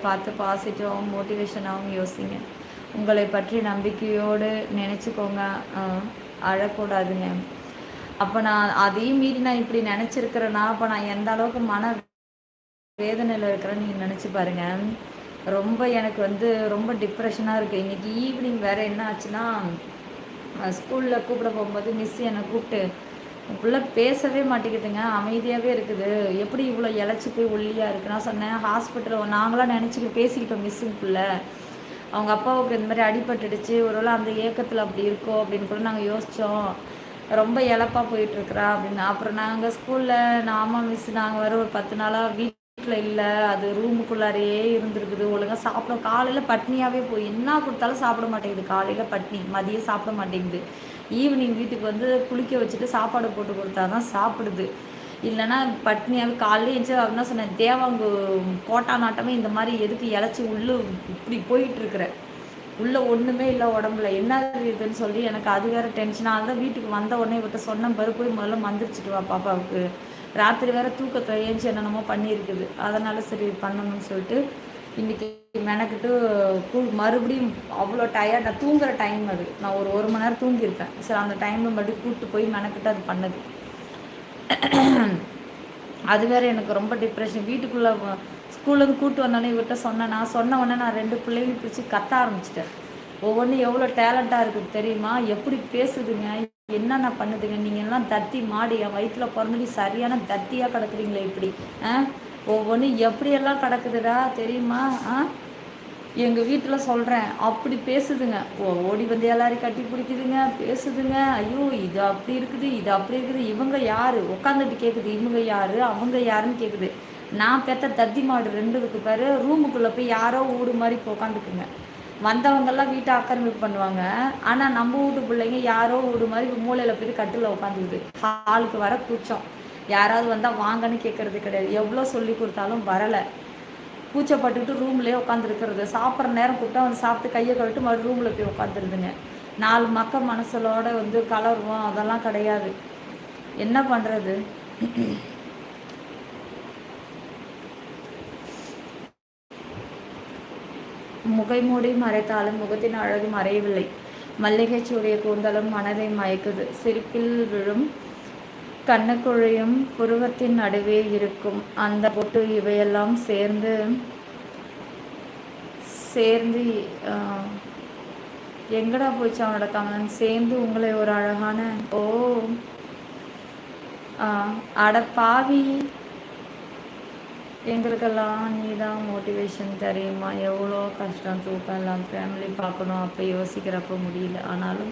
பார்த்து பாசிட்டிவாகவும் மோட்டிவேஷனாகவும் யோசிங்க. உங்களை பற்றி நம்பிக்கையோடு நினச்சிக்கோங்க, அழக்கூடாதுங்க. அப்போ நான் அதையும் மீறி நான் இப்படி நினச்சிருக்கிறேன்னா அப்போ நான் எந்த அளவுக்கு மன வேதனையில் இருக்கிறேன்னு நீங்கள் நினச்சி பாருங்கள். ரொம்ப எனக்கு வந்து ரொம்ப டிப்ரெஷனாக இருக்குது. இன்றைக்கி ஈவினிங் வேறு என்ன ஆச்சுன்னா, ஸ்கூலில் கூப்பிட போகும்போது மிஸ் என்னை கூப்பிட்டு பிள்ளை பேசவே மாட்டேங்குதுங்க, அமைதியாகவே இருக்குது, எப்படி இவ்வளோ இழைச்சி போய் ஒல்லியாக இருக்குது. நான் சொன்னேன் ஹாஸ்பிட்டலில் நாங்களாம் நினச்சிக்கிட்டு பேசிக்கிட்டோம் மிஸ்ஸுக்குள்ள, அவங்க அப்பாவுக்கு இந்த மாதிரி அடிபட்டுடுச்சு, ஒருவேளை அந்த ஏக்கத்தில் அப்படி இருக்கோ அப்படின்னு கூட நாங்கள் யோசித்தோம், ரொம்ப இழப்பாக போயிட்டுருக்குறா அப்படின்னு. அப்புறம் நாங்கள் ஸ்கூலில் ஆமாம் மிஸ் நாங்கள் வர ஒரு 10 நாளாக வீட்டில் இல்லை, அது ரூமுக்குள்ளாரையே இருந்துருக்குது, ஒழுங்காக சாப்பிட காலையில் பட்னியாகவே போய் என்ன கொடுத்தாலும் சாப்பிட மாட்டேங்குது, காலையில் பட்னி, மதியம் சாப்பிட மாட்டேங்குது, ஈவினிங் வீட்டுக்கு வந்து குளிக்க வச்சுட்டு சாப்பாடு போட்டு கொடுத்தா தான் சாப்பிடுது, இல்லைன்னா பட்னியாகவே காலையில் எழுந்து அப்படின்னா சொன்னேன், தேவாங்கு கோட்டா நாட்டமே இந்த மாதிரி எதுக்கு இழைச்சி உள்ளே இப்படி போயிட்டுருக்குற, உள்ளே ஒன்றுமே இல்லை உடம்புல என்ன இருக்குதுன்னு சொல்லி எனக்கு அது வேறு டென்ஷனாக தான். வீட்டுக்கு வந்த உடனே விட்ட சொன்ன பிறகு போய் முதல்ல மந்திரிச்சிட்டு வா பாப்பாவுக்கு, ராத்திரி வேறு தூக்கத்தை ஏஞ்சி என்னென்னமோ பண்ணியிருக்குது, அதனால் சரி பண்ணணும்னு சொல்லிட்டு இன்றைக்கி மெனக்கிட்டு மறுபடியும் அவ்வளோ டயர்ட், நான் தூங்குகிற டைம் அது, நான் ஒரு மணி நேரம் தூங்கியிருப்பேன், சரி அந்த டைமில் மறுபடியும் கூப்பிட்டு போய் மெனக்கிட்டு அது பண்ணது. அது வேறு எனக்கு ரொம்ப டிப்ரெஷன். வீட்டுக்குள்ளே ஸ்கூல்லேருந்து கூப்பிட்டு வந்தோடனே இவர்கிட்ட சொன்னேன், நான் சொன்ன உடனே நான் 2 பிள்ளைங்களையும் பிடிச்சி கத்த ஆரம்பிச்சிட்டேன். ஒவ்வொன்றும் எவ்வளோ டேலண்ட்டாக இருக்குது தெரியுமா, எப்படி பேசுதுங்க, என்னென்ன பண்ணுதுங்க, நீங்கள் எல்லாம் தத்தி மாடி என் வயிற்றில் பிறந்துட்டு சரியான தத்தியாக கிடக்குறீங்களே இப்படி, ஒவ்வொன்றும் எப்படியெல்லாம் கிடக்குதுடா தெரியுமா, எங்கள் வீட்டில் சொல்கிறேன் அப்படி பேசுதுங்க, ஓடி வந்து எல்லாரையும் கட்டி பிடிக்குதுங்க, பேசுதுங்க, ஐயோ இது அப்படி இருக்குது, இது அப்படி இருக்குது, இவங்க யார் உட்காந்துட்டு கேட்குது, இவங்க யார் அவங்க யாருன்னு கேட்குது. நான் பெற்ற தத்தி மாடு 2 இருக்கு பாரு, ரூமுக்குள்ளே போய் யாரோ ஊடு மாதிரி இப்போ உட்காந்துக்குங்க, வந்தவங்கெல்லாம் வீட்டை ஆக்கிரமிப்பு பண்ணுவாங்க, ஆனால் நம்ம வீட்டு பிள்ளைங்க யாரோ வீடு மாதிரி மூளையில் போய் கட்டில் உட்காந்துக்குது, ஹாலுக்கு வர கூச்சம், யாராவது வந்தால் வாங்கன்னு கேட்குறது கிடையாது, எவ்வளோ சொல்லி கொடுத்தாலும் வரலை, கூச்சப்பட்டுக்கிட்டு ரூம்லேயே உட்காந்துருக்கிறது, சாப்பிட்ற நேரம் கூப்பிட்டா வந்து சாப்பிட்டு கையை கழுவிட்டு மறு ரூமில் போய் உட்காந்துருதுங்க. 4 மக்கள் மனசலோட வந்து கலருவோம், அதெல்லாம் கிடையாது, என்ன பண்ணுறது. முகை மூடி மறைத்தாலும் முகத்தின் அழகு மறையவில்லை, மல்லிகைச்சூடிய கூந்தலும் மனதை மயக்குது, சிரிப்பில் விழும் கண்ணுக்குழியும் புருவத்தின் நடுவே இருக்கும் அந்த பொட்டு, இவையெல்லாம் சேர்ந்து சேர்ந்து எங்கடா போயிடுச்சு அவனோட கமலன், சேர்ந்து உங்களை ஒரு அழகான அட பாவி, எங்களுக்கெல்லாம் நீ தான் மோட்டிவேஷன் தெரியுமா, எவ்வளோ கஷ்டம், தூக்கம் எல்லாம் ஃபேமிலி பார்க்கணும், அப்போ யோசிக்கிறப்ப முடியல, ஆனாலும்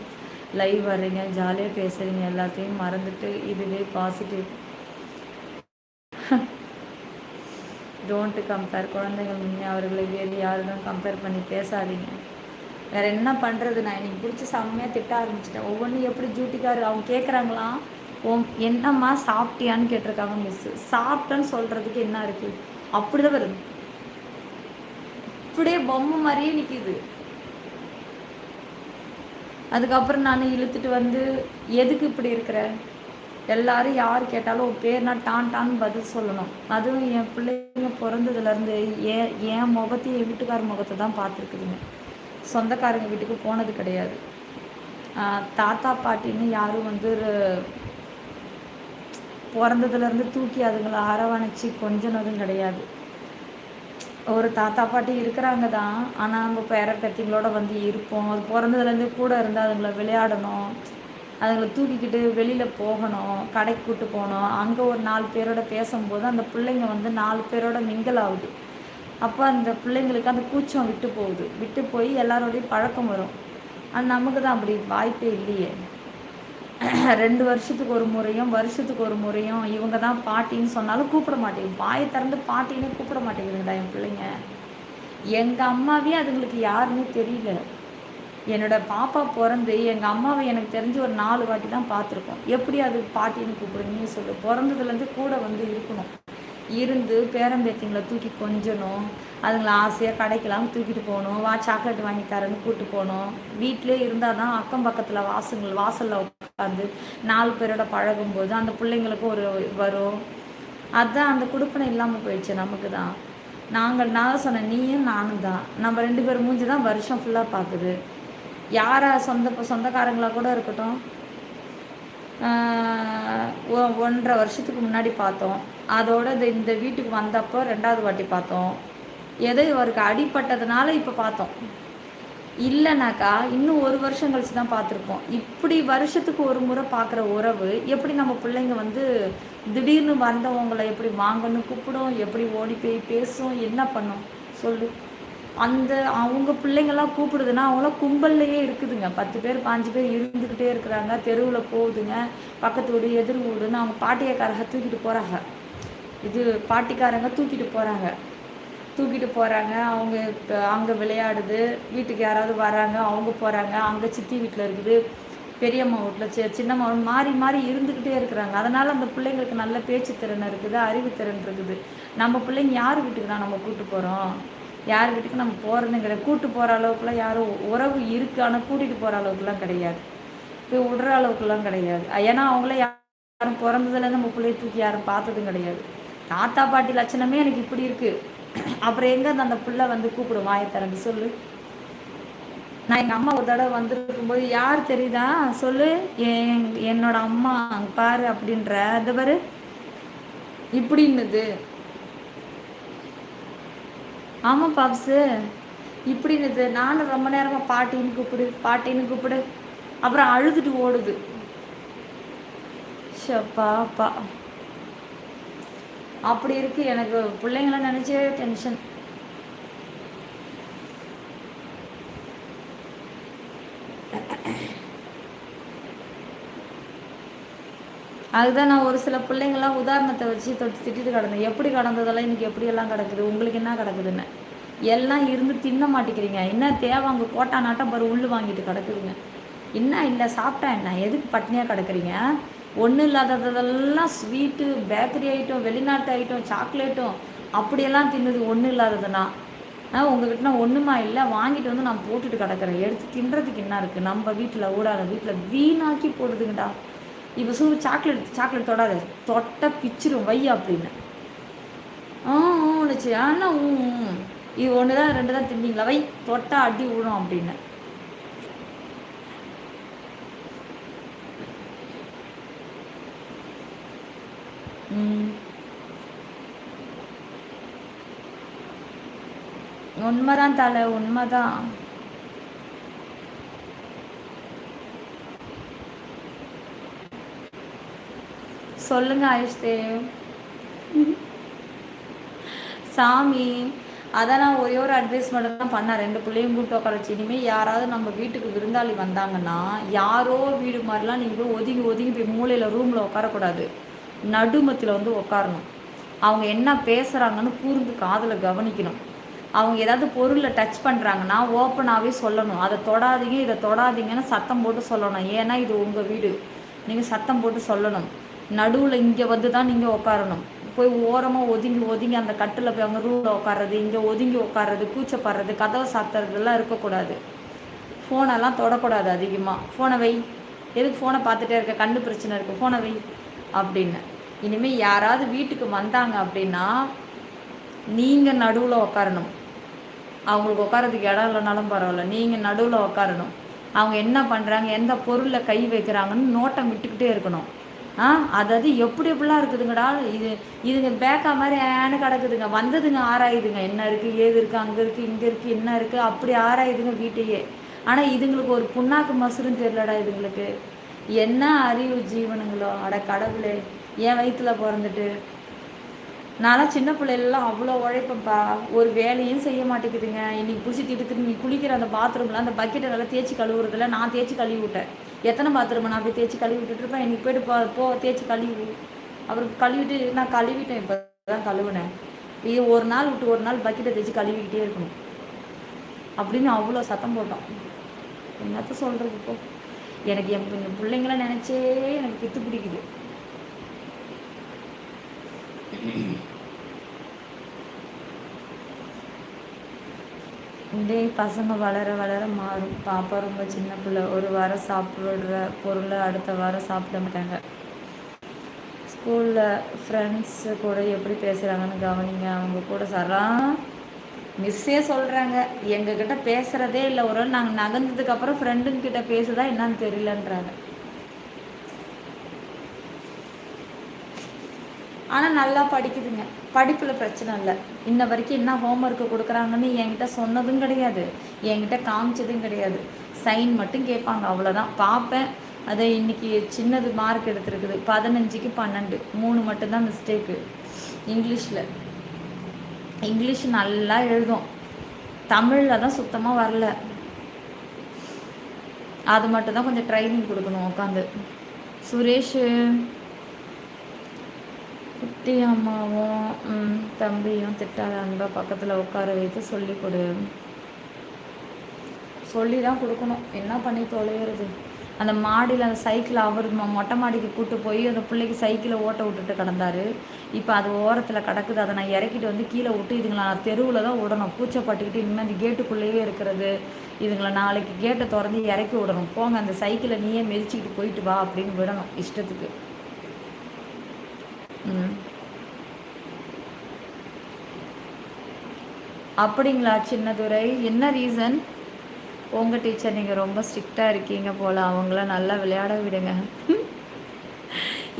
லைவ் வர்றீங்க, ஜாலியாக பேசுகிறீங்க, எல்லாத்தையும் மறந்துட்டு இதுவே பாசிட்டிவ். டோன்ட்டு கம்பேர், குழந்தைகள் முன்னே அவர்களை வேறு யாருடன் கம்பேர் பண்ணி பேசாதீங்க. வேறு என்ன பண்ணுறது, நான் இன்னைக்கு பிடிச்சி செம்மையாக திட்ட ஆரம்பிச்சிட்டேன். ஒவ்வொன்றும் எப்படி ஜூட்டிக்காரு அவங்க கேட்குறாங்களாம், என்னம்மா சாப்பிட்டியான்னு கேட்டிருக்காங்க மிஸ்ஸு, சாப்பிட்டேன்னு சொல்கிறதுக்கு என்ன இருக்குது, அப்படி தான் வருது, இப்படியே பொம்மை மாதிரியே நிற்கிது. அதுக்கப்புறம் நான் இழுத்துட்டு வந்து எதுக்கு இப்படி இருக்கிற, எல்லாரும் யார் கேட்டாலும் உன் பேர்னா டான்னு பதில் சொல்லணும். அதுவும் என் பிள்ளைங்க பிறந்ததுலேருந்து என் முகத்தையும் என் வீட்டுக்கார முகத்தை தான் பார்த்துருக்குதுங்க, சொந்தக்காரங்க வீட்டுக்கு போனது கிடையாது. தாத்தா பாட்டின்னு யாரும் வந்து பிறந்ததுலேருந்து தூக்கி அதுங்களை அரவணைச்சி கொஞ்சனதும் கிடையாது. ஒரு தாத்தா பாட்டி இருக்கிறாங்க தான், ஆனால் நம்ம பேர பேத்திங்களோட வந்து இருப்போம், அது பிறந்ததுலேருந்து கூட இருந்து அதுங்களை விளையாடணும், அதுங்களை தூக்கிக்கிட்டு வெளியில் போகணும், கடைக்கு கூப்பிட்டு போகணும், அங்கே ஒரு 4 பேரோட பேசும்போது அந்த பிள்ளைங்க வந்து 4 பேரோட மிங்கிள் ஆகுது, அப்போ அந்த பிள்ளைங்களுக்கு அந்த கூச்சம் விட்டு போய் எல்லாரோடையும் பழக்கம் வரும். அது நமக்கு தான் அப்படி வாய்ப்பே இல்லையே. 2 வருஷத்துக்கு ஒரு முறையும் இவங்க தான் பாட்டின்னு சொன்னாலும் கூப்பிட மாட்டேங்குது, வாயை திறந்து பாட்டின்னு கூப்பிட மாட்டேங்குதுங்கடா என் பிள்ளைங்க. எங்கள் அம்மாவே அதுங்களுக்கு யாருன்னே தெரியல. என்னோட பாப்பா பிறந்து எங்கள் அம்மாவை எனக்கு தெரிஞ்சு ஒரு 4 வாட்டி தான் பார்த்துருக்கோம். எப்படி அது பாட்டின்னு கூப்பிடு நீ சொல்லு. பிறந்ததுலேருந்து கூட வந்து இருக்கணும், இருந்து பேரம்பேத்திங்களை தூக்கி கொஞ்சணும், அதுங்களை ஆசையாக கடைக்கெல்லாம் தூக்கிட்டு போகணும், சாக்லேட் வாங்கி தரேன்னு கூப்பிட்டு போகணும். வீட்டிலே இருந்தால் தான் அக்கம் பக்கத்தில் வாசலில் உட்காந்து 4 பேரோட பழகும்போது அந்த பிள்ளைங்களுக்கும் ஒரு வரும். அதுதான் அந்த குடுப்பனை இல்லாமல் போயிடுச்சு நமக்கு தான். நான் சொன்னேன், நீயும் நானும் தான், நம்ம 2 பேர் மூஞ்சி தான் வருஷம் ஃபுல்லாக பார்க்குது. யாரா சொந்தக்காரங்களாக கூட இருக்கட்டும், 1.5 வருஷத்துக்கு முன்னாடி பார்த்தோம். அதோட இந்த வீட்டுக்கு வந்தப்போ 2வது வாட்டி பார்த்தோம். ஏதோ இவருக்கு அடிப்பட்டதுனால இப்போ பார்த்தோம். இல்லைனாக்கா இன்னும் 1 வருஷம் கழிச்சு தான் பார்த்துருப்போம். இப்படி வருஷத்துக்கு ஒரு முறை பார்க்குற உறவு எப்படி நம்ம பிள்ளைங்க வந்து திடீர்னு வந்தவங்களை எப்படி வாங்கன்னு கூப்பிடும், எப்படி ஓடி போய் பேசும், என்ன பண்ணும் சொல்லு? அவங்க பிள்ளைங்கள்லாம் கூப்பிடுதுன்னா அவங்களாம் கும்பல்லையே இருக்குதுங்க. 10 பேர் 5 பேர் இருந்துக்கிட்டே இருக்கிறாங்க. தெருவில் போகுதுங்க, பக்கத்து வீடு எதிர் வீடுன்னு அவங்க பாட்டியக்காரங்க தூக்கிட்டு போகிறாங்க. இது பாட்டிக்காரங்க தூக்கிட்டு போகிறாங்க. அவங்க இப்போ அங்கே விளையாடுது, வீட்டுக்கு யாராவது வராங்க, அவங்க போகிறாங்க, அங்கே சித்தி வீட்டில் இருக்குது, பெரியம்மா வீட்டில் சின்னம்மா மாறி மாறி இருந்துக்கிட்டே இருக்கிறாங்க. அதனால் அந்த பிள்ளைங்களுக்கு நல்ல பேச்சு திறன் இருக்குது, அறிவுத்திறன் இருக்குது. நம்ம பிள்ளைங்க யார் வீட்டுக்கு தான் நம்ம கூப்பிட்டு போகிறோம்? யார் வீட்டுக்கு நம்ம போகிறதும் கிடையாது. கூப்பிட்டு போகிற அளவுக்குலாம் யாரும் உறவு இருக்குது, ஆனால் கூட்டிகிட்டு போகிற அளவுக்குலாம் கிடையாது, போய் விடுற அளவுக்குலாம் கிடையாது. ஏன்னா அவங்கள யாரும் பிறந்ததுலேருந்து நம்ம பிள்ளைய தூக்கி யாரும் பார்த்ததும் கிடையாது. தாத்தா பாட்டி லட்சணமே எனக்கு இப்படி இருக்குது, அப்புறம் எங்கே அந்த பிள்ளை வந்து கூப்பிடும் வாயை திறந்து சொல்லு? நான் எங்கள் அம்மா ஒரு தடவை வந்துருக்கும்போது யார் தெரியுதா சொல்லு, என்னோட அம்மா பாரு அப்படின்ற அது பாரு இப்படின்னுது. ஆமாம் பாப்ஸு இப்படின்னுது. நானும் ரொம்ப நேரமாக பாட்டின்னு கூப்பிடு அப்புறம் அழுதுட்டு ஓடுது. ஷப்பாப்பா அப்படி இருக்கு. எனக்கு பிள்ளைங்கள நினச்சே டென்ஷன். அதுதான் நான் ஒரு சில பிள்ளைங்கள்லாம் உதாரணத்தை வச்சு திட்டிட்டு கிடந்தேன். எப்படி கடந்ததெல்லாம் இன்றைக்கி எப்படியெல்லாம் கிடக்குது, உங்களுக்கு என்ன கிடக்குதுன்னு எல்லாம் இருந்து தின்ன மாட்டேங்கிறீங்க. என்ன தேவை அங்கே கோட்டா நாட்டம் பாரு உள்ளு வாங்கிட்டு கிடக்குதுங்க. என்ன இல்லை சாப்பிட்டா என்ன, எதுக்கு பட்னியாக கிடக்குறீங்க? ஒன்றும் இல்லாததெல்லாம் ஸ்வீட்டு, பேக்கரி ஐட்டம், வெளிநாட்டு ஐட்டம், சாக்லேட்டும் அப்படியெல்லாம் தின்னுது. ஒன்றும் இல்லாததுன்னா உங்ககிட்ட நான் ஒன்றுமா இல்லை, வாங்கிட்டு வந்து நான் போட்டுட்டு கிடக்கிறேன். எடுத்து தின்றதுக்கு என்ன இருக்குது? நம்ம வீட்டில் ஊடாத வீட்டில் வீணாக்கி போடுதுங்கடா. இப்போ சாக்லேட் தொடாத, தொட்ட பிச்சிரும் வை அப்படின்னு. ஊனுச்சு. ஆனால் இது 1 தான் 2 தான் தின்னீங்களா, வை தொட்டா அடி விழும் அப்படின்னு. உண்மைதான் தலை, உண்மைதான். சொல்லுங்க ஆயுஷ்தேவ். சாமி அதான் நான் ஒரே ஒரு அட்வைஸ் மட்டும் தான் பண்ணேன். 2 பிள்ளையும் கூப்பிட்டு உட்கார வச்சு, இனிமேல் யாராவது நம்ம வீட்டுக்கு விருந்தாளி வந்தாங்கன்னா யாரோ வீடு மாதிரிலாம் நீங்கள் போய் ஒதுங்கி போய் மூலையில் ரூமில் உட்காரக்கூடாது. நடுமத்தில் வந்து உட்காரணும். அவங்க என்ன பேசுகிறாங்கன்னு கூர்ந்து காதில் கவனிக்கணும். அவங்க ஏதாவது பொருளில் டச் பண்ணுறாங்கன்னா ஓப்பனாகவே சொல்லணும். அதை தொடாதீங்க, இதை தொடாதீங்கன்னு சத்தம் போட்டு சொல்லணும். ஏன்னா இது உங்கள் வீடு, நீங்கள் சத்தம் போட்டு சொல்லணும். நடுவில் இங்கே வந்து தான் நீங்கள் உட்காரணும். போய் ஓரமாக ஒதுங்கி அந்த கட்டில் போய் அவங்க ரூமில் உட்கார்றது, இங்கே ஒதுங்கி உட்கார்றது, கூச்சப்படுறது, கதவை சாத்துறதுலாம் இருக்கக்கூடாது. ஃபோனெல்லாம் தொடக்கூடாது அதிகமாக. ஃபோனை வை, எதுக்கு ஃபோனை பார்த்துட்டே இருக்க, கண்ணு பிரச்சனை இருக்குது, ஃபோனை வை அப்படின்னு. இனிமேல் யாராவது வீட்டுக்கு வந்தாங்க அப்படின்னா நீங்கள் நடுவில் உட்காரணும். அவங்களுக்கு உட்காரதுக்கு இடம் இல்லைனாலும் பரவாயில்ல, நீங்கள் நடுவில் உட்காரணும். அவங்க என்ன பண்ணுறாங்க, எந்த பொருளில் கை வைக்கிறாங்கன்னு நோட்டம் விட்டுக்கிட்டே இருக்கணும். அதாவது எப்படிலாம் இருக்குதுங்கடா இதுங்க பேக்கா மாதிரி ஏன்னு கிடக்குதுங்க. வந்ததுங்க ஆராயுதுங்க, என்ன இருக்குது ஏது இருக்குது, அங்கே இருக்குது இங்கே இருக்குது, என்ன இருக்குது அப்படி ஆராயுதுங்க வீட்டையே. ஆனால் இதுங்களுக்கு ஒரு புண்ணாக்கு மசுருன்னு தெரியலடா. இதுங்களுக்கு என்ன அறிவு ஜீவனுங்களோ, அட கடவுளே, என் வயிற்றில் பிறந்துட்டு. நான்லாம் சின்ன பிள்ளைலாம் அவ்வளோ உழைப்பேன்ப்பா, ஒரு வேலையும் செய்ய மாட்டேங்குதுங்க. இன்றைக்கி பிடிச்சி திட்டு நீ குளிக்கிற அந்த பாத்ரூமில் அந்த பக்கெட்டை நல்லா தேய்ச்சி கழுவுறதில்ல, நான் தேய்ச்சி கழுவி விட்டேன். எத்தனை பாத்ரூம் நான் போய் தேய்ச்சி கழுவி விட்டுட்டுருப்பேன். இன்றைக்கி போய்ட்டு தேய்ச்சி கழுவி அப்புறம் கழுவிட்டு நான் கழுவிட்டேன். இப்போ தான் கழுவுனேன். இது ஒரு நாள் விட்டு ஒரு நாள் பக்கெட்டை தேய்ச்சி கழுவிக்கிட்டே இருக்கணும் அப்படின்னு அவ்வளோ சத்தம் போட்டோம். என்னத்த சொல்கிறது இப்போ, எனக்கு என் பிள்ளைங்களாம் நினச்சே எனக்கு பித்து பிடிக்குது. இதே பசங்க வளர வளர மாறும். பாப்பா ரொம்ப சின்ன பிள்ளை, ஒரு வாரம் சாப்பிட்ற பொருளை அடுத்த வாரம் சாப்பிட மாட்டாங்க. ஸ்கூலில் ஃப்ரெண்ட்ஸு கூட எப்படி பேசுகிறாங்கன்னு கவனிங்க. அவங்க கூட மிஸ்ஸே சொல்கிறாங்க, எங்ககிட்ட பேசுகிறதே இல்லை, ஒரு நாள் நாங்கள் நகர்ந்ததுக்கப்புறம் ஃப்ரெண்டுங்கிட்ட பேசுதா என்னன்னு தெரியலன்றாங்க. ஆனால் நல்லா படிக்குதுங்க, படிப்பில் பிரச்சனை இல்லை. இன்ன வரைக்கும் என்ன ஹோம்ஒர்க்கு கொடுக்குறாங்கன்னு என்கிட்ட சொன்னதும் கிடையாது, என்கிட்ட காமிச்சதும் கிடையாது. சைன் மட்டும் கேட்பாங்க, அவ்வளோதான். பார்ப்பேன். அதை இன்றைக்கி சின்னது மார்க் எடுத்துருக்குது, 15க்கு 12, 3 மட்டும்தான் மிஸ்டேக்கு. இங்கிலீஷ் நல்லா எழுதும், தமிழில் தான் சுத்தமாக வரல. அது மட்டும்தான் கொஞ்சம் ட்ரைனிங் கொடுக்கணும் உட்காந்து. சுரேஷ் குட்டி அம்மாவும் தம்பியும் திட்டாத அன்பா பக்கத்தில் உட்கார வைத்து சொல்லி கொடு. சொல்லி தான் கொடுக்கணும், என்ன பண்ணி தொலைகிறது. அந்த மாடியில் அந்த சைக்கிளை அவர் மொட்டை மாடிக்கு கூப்பிட்டு போய் அந்த பிள்ளைக்கு சைக்கிளை ஓட்ட விட்டுட்டு கிடந்தார். இப்போ அது ஓரத்தில் கிடக்குது, அதை நான் இறக்கிட்டு வந்து கீழே விட்டு இதுங்களை நான் தெருவில் தான் விடணும். பூச்சப்பட்டுக்கிட்டு இனிமேல் அந்த கேட்டுக்குள்ளேயே இருக்கிறது, இதுங்களை நாளைக்கு கேட்டை திறந்து இறக்கி விடணும். போங்க, அந்த சைக்கிளை நீயே மெதிச்சிக்கிட்டு போயிட்டு வா அப்படின்னு விடணும் இஷ்டத்துக்கு. அப்படிங்களா சின்னதுரை, என்ன ரீசன்? உங்கள் டீச்சர் நீங்கள் ரொம்ப ஸ்ட்ரிக்டாக இருக்கீங்க போல், அவங்கள நல்லா விளையாட விடுங்க.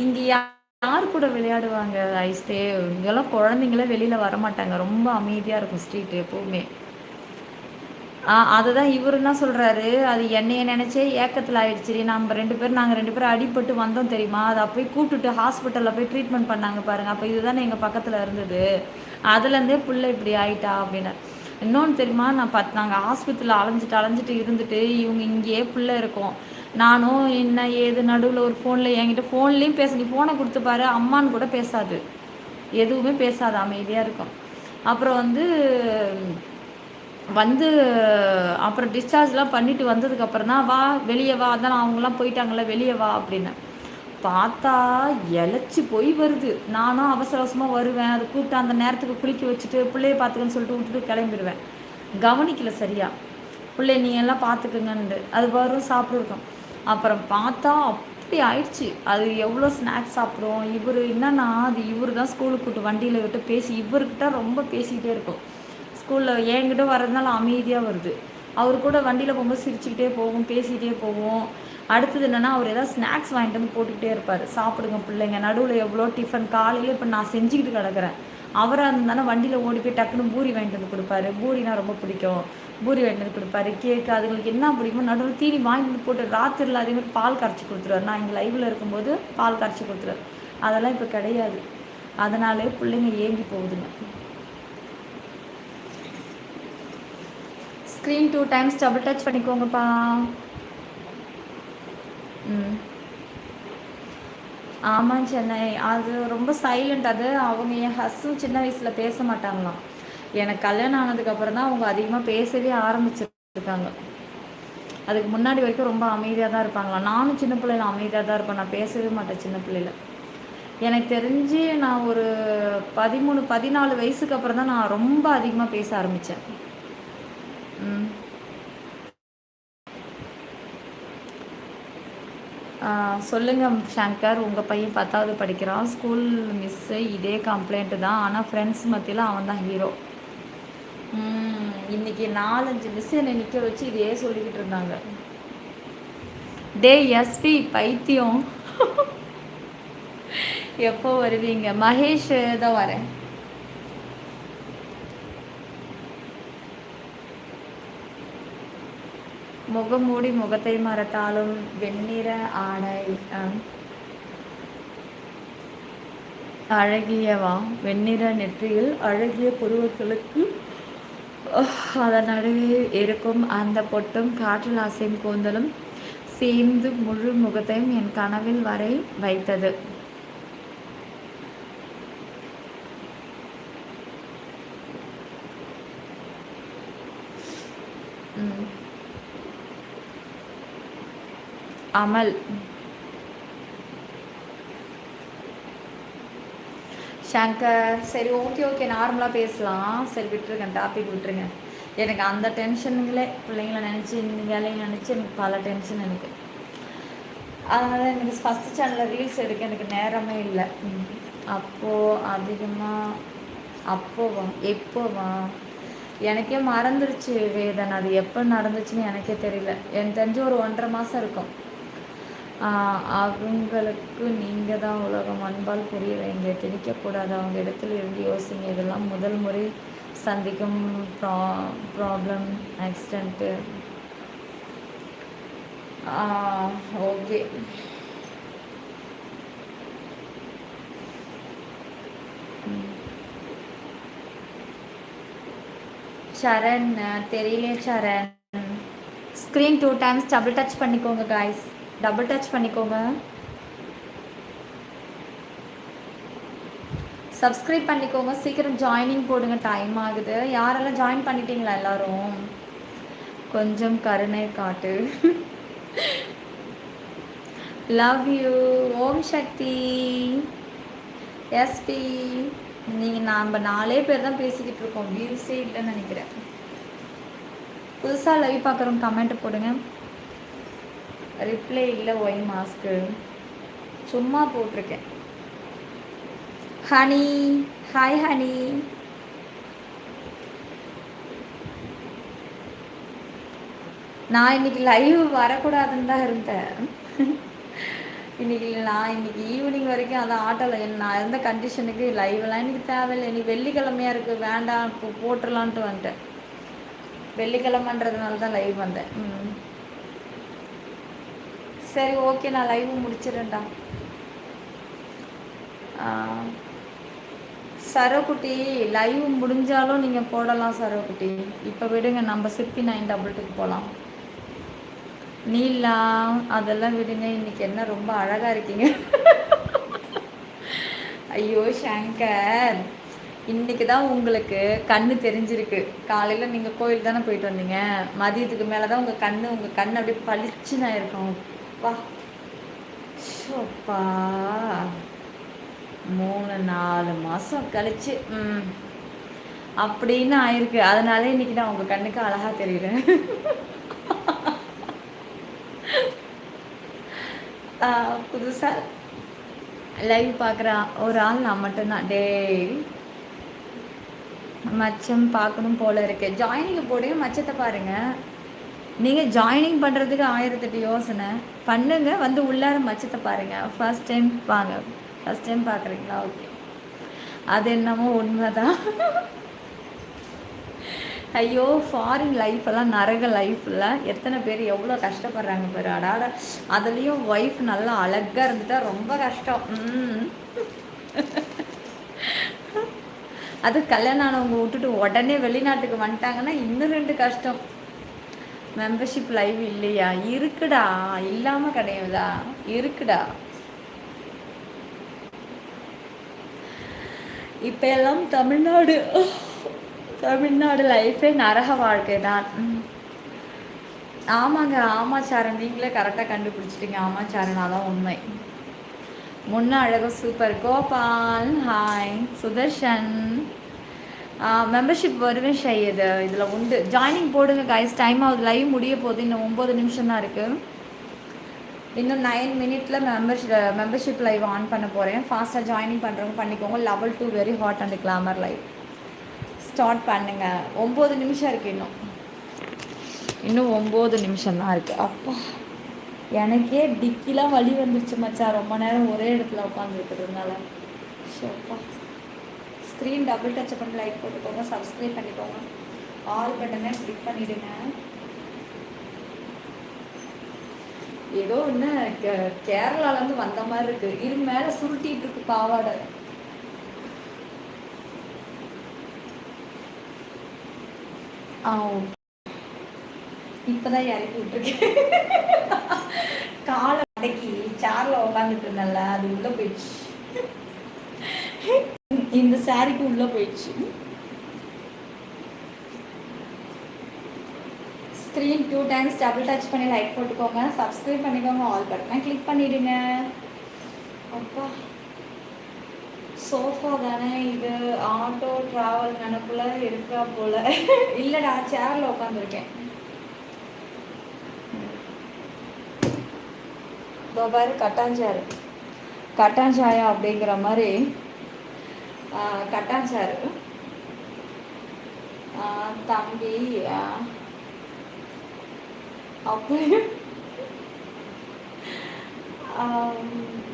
இங்கே யார் கூட விளையாடுவாங்க ஐஸ்டே? இங்கெல்லாம் குழந்தைங்களே வெளியில் வரமாட்டாங்க, ரொம்ப அமைதியாக இருக்கும் ஸ்ட்ரீட் எப்போவுமே. அதுதான் இவர் என்ன சொல்கிறாரு, அது என்னைய நினச்சே ஏக்கத்தில் ஆயிடுச்சு. நாங்கள் ரெண்டு பேரும் அடிபட்டு வந்தோம் தெரியுமா, அதை போய் கூப்பிட்டுட்டு ஹாஸ்பிட்டலில் போய் ட்ரீட்மெண்ட் பண்ணாங்க பாருங்கள். அப்போ இதுதானே எங்கள் பக்கத்தில் இருந்தது, அதுலேருந்தே பிள்ளை இப்படி ஆயிட்டா அப்படின்னு. இன்னொன்று தெரியுமா, நாங்கள் ஆஸ்பத்திரியில் அலைஞ்சிட்டு இருந்துட்டு இவங்க இங்கேயே பிள்ளை இருக்கோம். நானும் என்ன ஏது நடுவில் ஒரு ஃபோனில் என்கிட்ட ஃபோன்லேயும் பேச, நீ ஃபோனை கொடுத்துப்பாரு, அம்மான்னு கூட பேசாது, எதுவுமே பேசாது, அமைதியாக இருக்கும். அப்புறம் அப்புறம் டிஸ்சார்ஜ்லாம் பண்ணிவிட்டு வந்ததுக்கப்புறம் தான் வா வெளியே வா, அதான் அவங்களாம் போயிட்டாங்களே வெளியே வா அப்படின்னு பார்த்தா இழைச்சி போய் வருது. நானும் அவசரமாக வருவேன், அது கூப்பிட்டு அந்த நேரத்துக்கு குளிக்க வச்சுட்டு பிள்ளைய பார்த்துக்கன்னு சொல்லிட்டு விட்டுட்டு கிளம்பிடுவேன். கவனிக்கல சரியா, பிள்ளை நீ எல்லாம் பார்த்துக்குங்கன்னு. அது வரும் சாப்பிட்ருக்கோம். அப்புறம் பார்த்தா அப்படி ஆயிடுச்சு. அது எவ்வளோ ஸ்நாக்ஸ் சாப்பிடும். இவர் என்னன்னா, அது இவர் தான் ஸ்கூலுக்கு கூப்பிட்டு வண்டியில் விட்டு பேசி, இவர்கிட்ட ரொம்ப பேசிக்கிட்டே இருக்கும். ஸ்கூலில் என்கிட்ட வர்றதுனால அமைதியாக வருது. அவர் கூட வண்டியில் போகும்போது சிரிச்சுக்கிட்டே போவோம், பேசிக்கிட்டே போவோம். அடுத்தது என்னென்னா, அவர் ஏதாவது ஸ்நாக்ஸ் வாங்கிட்டு வந்து போட்டுக்கிட்டே இருப்பார், சாப்பிடுங்க பிள்ளைங்க. நடுவில் எவ்வளோ டிஃபன் காலையில் இப்போ நான் செஞ்சுக்கிட்டு கிடக்கிறேன். அவராக இருந்தாலும் வண்டியில் ஓடி போய் டக்குன்னு பூரி வாங்கிட்டு வந்து கொடுப்பாரு, பூரினா ரொம்ப பிடிக்கும், பூரி வாங்கிட்டு வந்து கொடுப்பாரு. கேக்கு அதுங்களுக்கு என்ன பிடிக்குமோ நடுவில் தீனி வாங்கிட்டு வந்து போட்டு ராத்திரியில் அதேமாதிரி பால் கரைச்சி கொடுத்துருவார். நான் இங்கே லைவில் இருக்கும்போது பால் கரைச்சி கொடுத்துருவார். அதெல்லாம் இப்போ கிடையாது. அதனாலே பிள்ளைங்க ஏங்கி போகுதுங்க. ஸ்க்ரீன் 2 times டபுள் டச் பண்ணிக்கோங்கப்பா. ஆமாம் சென்னை, அது ரொம்ப சைலண்ட். அது அவங்க என் ஹஸ்ஸும் சின்ன வயசில் பேச மாட்டாங்களாம். எனக்கு கல்யாணம் ஆனதுக்கப்புறம் தான் அவங்க அதிகமாக பேசவே ஆரம்பிச்சிருக்காங்க. அதுக்கு முன்னாடி வரைக்கும் ரொம்ப அமைதியாக தான் இருப்பாங்களாம். நானும் சின்ன பிள்ளைல அமைதியாக தான் இருப்பேன், நான் பேசவே மாட்டேன் சின்ன பிள்ளைல. எனக்கு தெரிஞ்சு நான் ஒரு 13-14 வயசுக்கு அப்புறம் தான் நான் ரொம்ப அதிகமாக பேச ஆரம்பித்தேன். சொல்லுங்கள் சங்கர், உங்கள் பையன் 10வது படிக்கிறான், ஸ்கூல் மிஸ்ஸு இதே கம்ப்ளைண்ட்டு தான், ஆனால் ஃப்ரெண்ட்ஸ் மத்தியில் அவன் தான் ஹீரோ. இன்றைக்கி 4-5 மிஸ் என்னை நிற்க வச்சு இதே சொல்லிக்கிட்டு இருந்தாங்க. டே எஸ்பி பைத்தியம், எப்போ வருவீங்க? மகேஷ் தான் வரேன். முகமூடி முகத்தை மறத்தாலும் வெண்ணிற ஆடை அழகியவா, வெண்ணிற நெற்றியில் அழகிய புருவங்களுக்கு அதன் நடுவே இருக்கும் அந்த பொட்டும் காற்றில் அசையும் கூந்தலும் சேர்ந்து முழு முகத்தையும் என் கனவில் வரை வைத்தது. அமல் சங்கர், சரி ஓகே நார்மலாக பேசலாம். சரி விட்டுருங்க, டாபிக் விட்டுருங்க. எனக்கு அந்த டென்ஷனுங்களே பிள்ளைங்கள நினச்சி இந்த வேலையை நினச்சி எனக்கு பல டென்ஷன். எனக்கு அதனால் எனக்கு ஃபஸ்ட்டு சேனலில் ரீல்ஸ் எடுக்க எனக்கு நேரமே இல்லை. அப்போது அதிகமாக அப்போவா எப்போவா எனக்கே மறந்துருச்சு வேதன். அது எப்போ நடந்துச்சுன்னு எனக்கே தெரியல. எனக்கு தெரிஞ்சு ஒரு 1.5 மாதம் இருக்கும். அவங்களுக்கு நீங்கள் தான் உலகம், அன்பால் புரிய வைங்க, திணிக்கக்கூடாது, அவங்க இடத்துல இருந்து யோசிங்க. இதெல்லாம் முதல் முறை சந்திக்கும் ப்ராப்ளம் ஆக்சிடெண்ட்டு. ஓகே. சரண் தெரியல. சரண் ஸ்க்ரீன் 2 times டபுள் டச் பண்ணிக்கோங்க காய்ஸ், டபுள் டச் பண்ணிக்கோங்க. சப்ஸ்கிரைப் பண்ணிக்கோங்க, சீக்கிரம் ஜாயினிங் போடுங்க, டைம் ஆகுது. யாரெல்லாம் ஜாயின் பண்ணிட்டீங்களா எல்லோரும்? கொஞ்சம் கருணை காட்டு. Love you. Om Shakti. SP. நீங்கள் நம்ம 4 பேர் தான் பேசிக்கிட்டு இருக்கோம், வியூஸே இல்லைன்னு நினைக்கிறேன். புதுசாக லைவ் பார்க்குறோம், கமெண்ட் போடுங்க. ரிப்ளை இல்லை. ஒய் மாஸ்க்கு சும்மா போட்டிருக்கேன். Honey hi honey. நான் இன்னைக்கு லைவ் வரக்கூடாதுன்னு தான் இருந்தேன். இன்னைக்கு ஈவினிங் வரைக்கும் அதான் ஆட்டோவில் நான் இருந்த கண்டிஷனுக்கு லைவெல்லாம் எனக்கு தேவையில்லை. இன்னைக்கு வெள்ளிக்கிழமையாக இருக்குது, வேண்டாம் இப்போ போட்டுடலான்ட்டு வந்துட்டேன். வெள்ளிக்கிழமைன்றதுனால தான் லைவ் வந்தேன். சரி ஓகே, நான் லைவ் முடிச்சிடறேன்டா. சரோக்குட்டி லைவ் முடிஞ்சாலும் நீங்கள் போடலாம் சரோக்குட்டி. இப்போ விடுங்க, நம்ம சிப்பி 922 போகலாம். நீலா அதெல்லாம் விடுங்க, இன்னைக்கு என்ன ரொம்ப அழகாக இருக்கீங்க. ஐயோ சங்கர், இன்னைக்கு தான் உங்களுக்கு கண்ணு தெரிஞ்சிருக்கு. காலையில் நீங்கள் கோயில் தானே போயிட்டு வந்தீங்க, மதியத்துக்கு மேலே தான் உங்கள் கண் அப்படியே பளிச்சுன்னு ஆயிருக்கும். அப்பா ஷோப்பா 3-4 மாதம் கழிச்சு அப்படின்னு ஆயிருக்கு. அதனால இன்னைக்கு நான் உங்கள் கண்ணுக்கு அழகாக தெரியுறேன். புதுசாக லைவ் பார்க்குற ஒரு ஆள் நான் மட்டும்தான். டேய் மச்சம் பார்க்கணும் போல இருக்கு. ஜாயினிங் போடுங்க, மச்சத்தை பாருங்கள். நீங்கள் ஜாயினிங் பண்ணுறதுக்கு 1008 யோசனை பண்ணுங்க, வந்து உள்ளார மச்சத்தை பாருங்கள். ஃபர்ஸ்ட் டைம் வாங்க, ஃபர்ஸ்ட் டைம் பார்க்குறீங்களா? ஓகே, அது என்னமோ உண்மைதான். ஐயோ ஃபாரின் லைஃப்பெல்லாம் நரக லைஃப்பில் எத்தனை பேர் எவ்வளோ கஷ்டப்படுறாங்க பேர். அடாட, அதுலேயும் ஒய்ஃப் நல்லா அழகாக இருந்துட்டா ரொம்ப கஷ்டம். அது கல்யாணம் ஆனவங்க விட்டுட்டு உடனே வெளிநாட்டுக்கு வந்துட்டாங்கன்னா இன்னும் 2 கஷ்டம். மெம்பர்ஷிப் லைவ் இல்லையா? இருக்குடா, இல்லாமல் கிடையாதா? இருக்குடா. இப்போ எல்லாம் தமிழ்நாடு லைஃபே நரக வாழ்க்கை தான். ஆமாங்க, ஆமாச்சாரன், நீங்களே கரெக்டாக கண்டுபிடிச்சிட்டிங்க. ஆமாச்சாரன், அதான் உண்மை. முன்ன அழகு super. Gopal hi. Sudarshan membership வருவேன் ஷையது இதில் உண்டு. ஜாயினிங் போடுங்க கைஸ், டைம் ஆகுது, லைவ் முடிய போகுது. இன்னும் 9 நிமிஷம் தான் இருக்குது. இன்னும் 9 மினிட்ல மெம்பர்ஷிப் லைவ் ஆன் பண்ண போகிறேன். ஃபாஸ்ட்டாக ஜாயினிங் பண்ணுறவங்க பண்ணிக்கோங்க. Level 2 very hot and glamour live start பண்ணுங்க. 9 நிமிஷம் இருக்குது. இன்னும் 9 நிமிஷம் தான் இருக்குது. அப்பா, எனக்கே டிக்கிலாம் வலி வந்துருச்சு மச்சான், ரொம்ப நேரம் ஒரே இடத்துல உட்காந்துருக்கிறதுனால. ஷோப்பா. ஸ்க்ரீன் டபுள் டச் பண்ணி லைக் போட்டுக்கோங்க, சப்ஸ்கிரைப் பண்ணிக்கோங்க, ஆல் பட்டனை கிளிக் பண்ணிவிடுங்க. ஏதோ ஒன்று கேரளாலேருந்து வந்த மாதிரி இருக்குது. இது மேலே சுருட்டிகிட்டு இருக்கு பாவாடை. இப்போதான் இறக்கி விட்டுருக்கேன். காலை அடக்கி சேரில் உட்காந்துட்டு இருந்தேன்ல, அது உள்ளே போயிடுச்சு. இந்த சாரிக்கு உள்ளே போயிடுச்சு. ஸ்க்ரீன் 2 டைம்ஸ் டபுள் டச் பண்ணி லைக் போட்டுக்கோங்க, சப்ஸ்கிரைப் பண்ணிக்கோங்க, ஆல் பட்டனை கிளிக் பண்ணிவிடுங்க. அப்பா, சோஃபா தானே இது, ஆட்டோ ட்ராவல் நினப்புல இருக்கா போல். இல்லைடா, சேரில் உட்காந்துருக்கேன். பாரு கட்டாஞ்சாரு கட்டாஞ்சாயா அப்படிங்கிற மாதிரி கட்டாஞ்சாரு தம்பி அப்படியே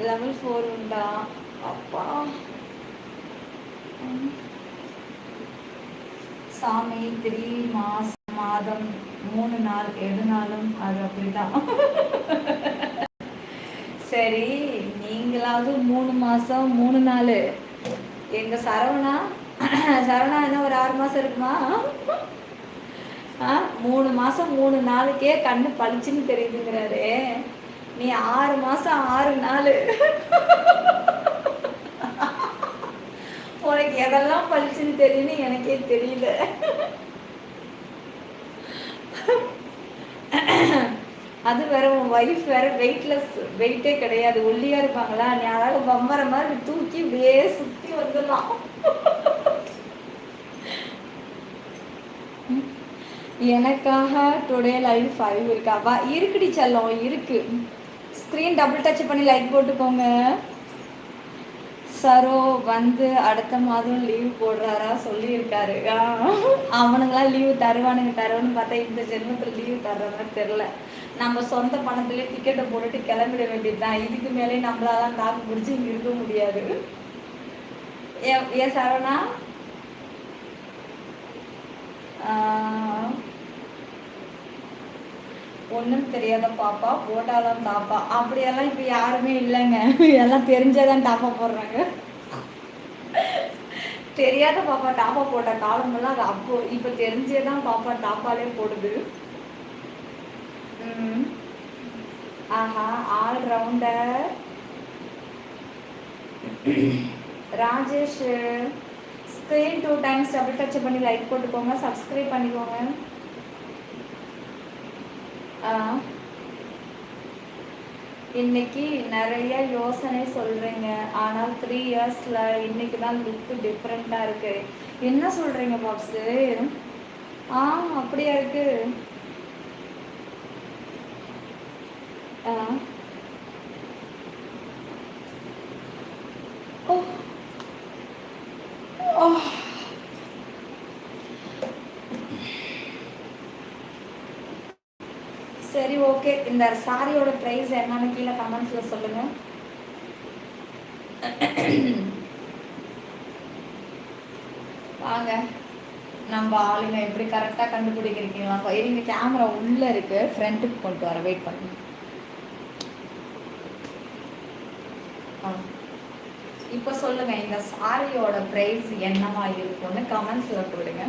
லெவல் 4 உண்டா அப்பா சாமி 3 மாதம் 3 நாள் எதுனாலும் அது அப்படிதான். சரி நீங்களாவது 3 மாதம் 3 நாள், எங்கள் சரவணா என்ன ஒரு 6 மாதம் இருக்குமா? 3 மாதம் 3 நாளுக்கே கண்ணு பளிச்சுன்னு தெரியுதுங்கிறாரு. நீ 6 மாதம் 6 நாள் உனக்கு எதெல்லாம் பளிச்சுன்னு தெரியுன்னு எனக்கே தெரியல. அது வேற உன் ஒய்ஃப் வேற வெயிட்டே கிடையாது, ஒல்லியா இருப்பாங்களா? நீ அழகாக பம்பர மாதிரி தூக்கி இப்படியே சுற்றி வந்துடலாம். எனக்காக டுடே லைவ் 5 இருக்காப்பா? இருக்குடி செல்லம் இருக்கு. ஸ்க்ரீன் டபுள் டச் பண்ணி லைக் போட்டுக்கோங்க. சரோ வந்து அடுத்த மாதம் லீவ் போடுறாரா சொல்லியிருக்காரு. அவனுங்களாம் லீவு தருவானுன்னு பார்த்தா இந்த ஜென்மத்தில் லீவு தர்ற மாதிரி தெரில. நம்ம சொந்த பணத்துலேயே டிக்கெட்டை போட்டுட்டு கிளம்பிட வேண்டியது தான். இதுக்கு மேலே நம்மளாலாம் தாக்கு பிடிச்சி இங்கே இருக்க முடியாது. ஏன் சரவணா? ஒன்றும் தெரியாத பாப்பா போட்டாலும் தாப்பா, அப்படியெல்லாம் இப்போ யாருமே இல்லைங்க. எல்லாம் தெரிஞ்சதான் டாப்பா போடுறாங்க. தெரியாத பாப்பா டாப்பா போட்ட காலமெல்லாம் அது அப்போ. இப்போ தெரிஞ்சேதான் பாப்பா டாப்பாலே போடுது. ஆஹா all rounder Rajesh. Screen 2 times double touch பண்ணி லைக் போட்டுக்கோங்க, சப்ஸ்கிரைப் பண்ணிக்கோங்க. இன்னைக்கு நிறைய யோசனை சொல்றீங்க, ஆனால் 3 இயர்ஸ்ல இன்னைக்கு தான் லுக்கு டிஃப்ரெண்டா இருக்கு. என்ன சொல்றீங்க பாப்ஸு? அப்படியா இருக்கு? சரி ஓகே, இந்த சாரியோட ப்ரைஸ் என்னன்னு கீழே கமெண்ட்ஸ்ல சொல்லுங்க. வாங்க நம்ம ஆளுங்க எப்படி கரெக்டாக கண்டுபிடிக்கிறீங்களா? இருங்க, கேமரா உள்ளே இருக்கு, ஃப்ரண்ட்டுக்கு கொண்டு வர வெயிட் பண்ணுங்க. இப்போ சொல்லுங்க, இந்த சாரியோட ப்ரைஸ் என்னவா இருக்கும்னு கமெண்ட்ஸ்ல போடுங்க.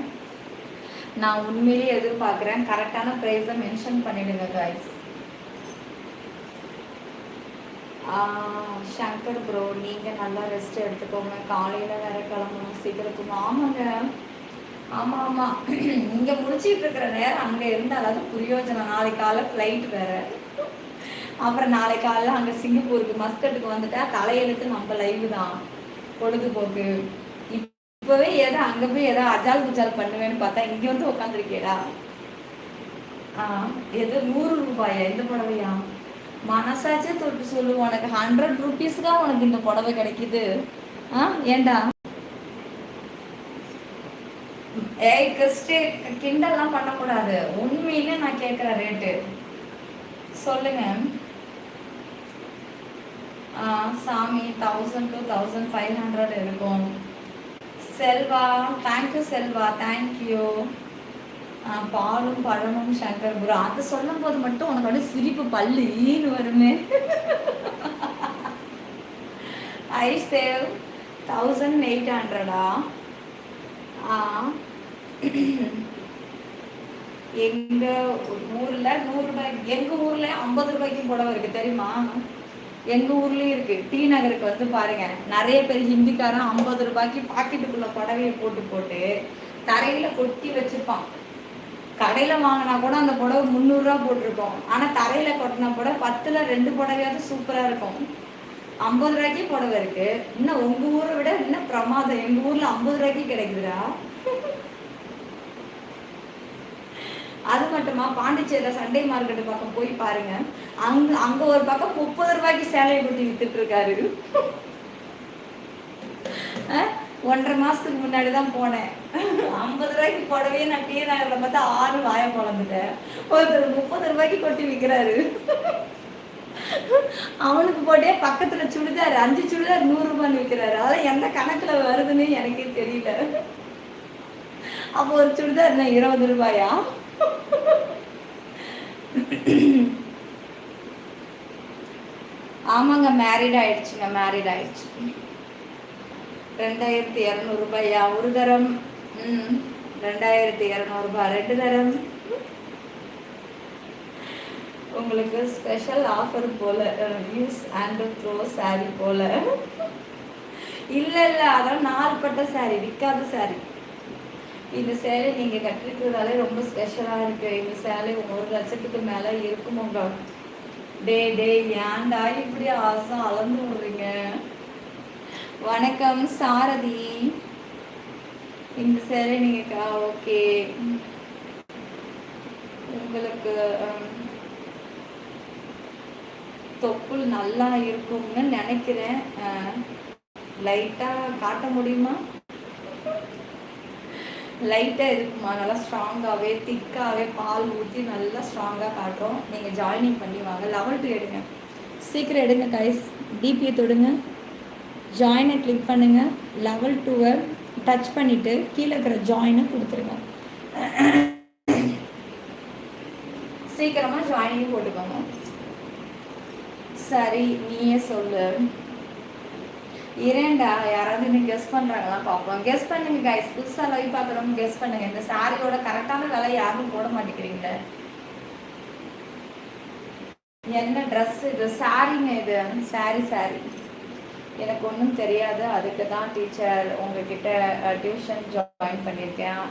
நான் உண்மையிலேயே எதிர்பார்க்குறேன். கரெக்டான ப்ரைஸை மென்ஷன் பண்ணிடுங்க கைஸ். சங்கர் ப்ரோ, நீங்கள் நல்லா ரெஸ்ட் எடுத்துக்கோங்க, காலையில் வேற கிளம்பணும், சீக்கிரத்துக்கு. ஆமாங்க, ஆமாம் இங்கே முடிச்சிட்டு இருக்கிற நேரம் அங்கே இருந்தால் அதாவது பிரயோஜனம். நாளைக்கு காலை ஃப்ளைட் வேற, அப்புறம் நாளைக்கு காலையில் அங்கே சிங்கப்பூருக்கு மஸ்கட்டுக்கு வந்துட்டா தலையெழுத்து நம்ம லைவ் தான் பொழுதுபோக்கு. இப்போவே ஏதோ அங்கே போய் ஏதோ அஜால் குஜால் பண்ணுவேன்னு பார்த்தா இங்கே வந்து உட்காந்துருக்கேடா. எது 100 ரூபாயா இந்த புடவையா? மனசாச்சே தொட்டு சொல்லு, உனக்கு 100 ருபீஸ்க்கா உனக்கு இந்த புடவை கிடைக்குது? ஏண்டா ஏய் கிறிஸ்டி, கிண்டல்லாம் பண்ணக்கூடாது. உண்மையிலே நான் கேட்குற ரேட்டு சொல்லுங்க. சாமி 1000 to 1500 இருக்கும். Selva, thank you Selva, thank you. பாலும் பழமும் சங்கர் ப்ரோ, அது சொல்லும் போது மட்டும் உனக்கு அப்படியே சிரிப்பு பள்ளின்னு வருமே. ஐஸ் தேவ் 1800. எங்க ஊர்ல 100 ரூபாய்க்கு, எங்க ஊர்ல 50 ரூபாய்க்கு புடவை இருக்கு தெரியுமா? எங்க ஊர்லயும் இருக்கு. டி நகருக்கு வந்து பாருங்க, நிறைய பேர் ஹிந்திக்காரன் 50 ரூபாய்க்கு பாக்கெட்டுக்குள்ள புடவையை போட்டு போட்டு தரையில கொட்டி வச்சிருப்பான். கடையில வாங்கினா கூட அந்த புடவை 300 ரூபா போட்டிருக்கோம். ஆனா தரையில கொட்டின புடவை 10ல் 2 புடவையாவது சூப்பரா இருக்கும். 50 ரூபாய்க்கு புடவை இருக்கு. இன்னும் உங்க ஊரை விட இன்னும் பிரமாதம், எங்க ஊர்ல 50 ரூபாய்க்கு கிடைக்குதுடா. அது மட்டுமா பாண்டிச்சேரியில் சண்டே மார்க்கெட்டு பக்கம் போய் பாருங்க, அங்க ஒரு பக்கம் 30 ரூபாய்க்கு சேலையை கொட்டி வித்துட்டு இருக்காரு. 1.5 மாசத்துக்கு முன்னாடி தான் போனேன். 50 ரூபாய்க்கு புடவையே நான் டி நகரில் பார்த்தா 6 வாய குழந்துட்டேன். ஒருத்தர் 30 ரூபாய்க்கு கொட்டி விற்கிறாரு. அவனுக்கு போட்டே பக்கத்துல சுடிதார் 5 சுடிதார் 100 ரூபான்னு விற்கிறாரு. அதெல்லாம் எந்த கணக்குல வருதுன்னு எனக்கே தெரியல. அப்போ ஒரு சுடிதார் 20 ரூபாயா? ஆமாங்க, மேரிட் ஆயிடுச்சுங்க, மேரிட் ஆயிடுச்சு. 2200 ரூபாயா ஒரு தரம்? 2200 ரூபாய் 2 தரம். உங்களுக்கு ஸ்பெஷல் ஆஃபர் போல, யூஸ் அண்ட் த்ரோ சாரி போல. இல்லை அதெல்லாம் நாள்பட்ட சாரி, விற்காத சாரி. இந்த சேலை நீங்கள் கட்டிருக்கிறதாலே ரொம்ப ஸ்பெஷலாக இருக்குது. இந்த சேலை 1 லட்சத்துக்கு மேலே இருக்கும். உங்கள் டே ஏன்டா இப்படி ஆசை அளந்து விடுறீங்க? வணக்கம் சாரதி. இந்த சேலை நீங்கள் ஓகே, உங்களுக்கு தொப்புள் நல்லா இருக்கும்னு நினைக்கிறேன். லைட்டாக காட்ட முடியுமா? லைட்டாக இருக்குமா? நல்லா ஸ்ட்ராங்காகவே திக்காகவே பால் ஊற்றி நல்லா ஸ்ட்ராங்காக காட்டுறோம். நீங்கள் ஜாயினிங் பண்ணி வாங்க. level 2 எடுங்க, சீக்கிரம் எடுங்க கைஸ். டிபியை தொடுங்க, ஜாயினை கிளிக் பண்ணுங்கள். level 2 டச் பண்ணிவிட்டு கீழே இருக்கிற ஜாயினை கொடுத்துருங்க. சீக்கிரமாக ஜாயினிங் போட்டுக்கோங்க. சரி, நீயே சொல்லு. இரேண்டா யாராவது இன்னும் கெஸ் பண்ணுறாங்களா பார்ப்போம். கெஸ் பண்ணுங்க கைஸ், புதுசாக லைவ் பார்க்குறவங்க கெஸ் பண்ணுங்க. இந்த சாரியோட கரெக்டான விலை யாரும் போட மாட்டேங்கிறீங்களே. என்ன ட்ரெஸ் இது? சாரிங்க, இது சாரி. எனக்கு ஒன்றும் தெரியாது, அதுக்கு தான் டீச்சர் உங்ககிட்ட டியூஷன் ஜாயின் பண்ணியிருக்கேன்.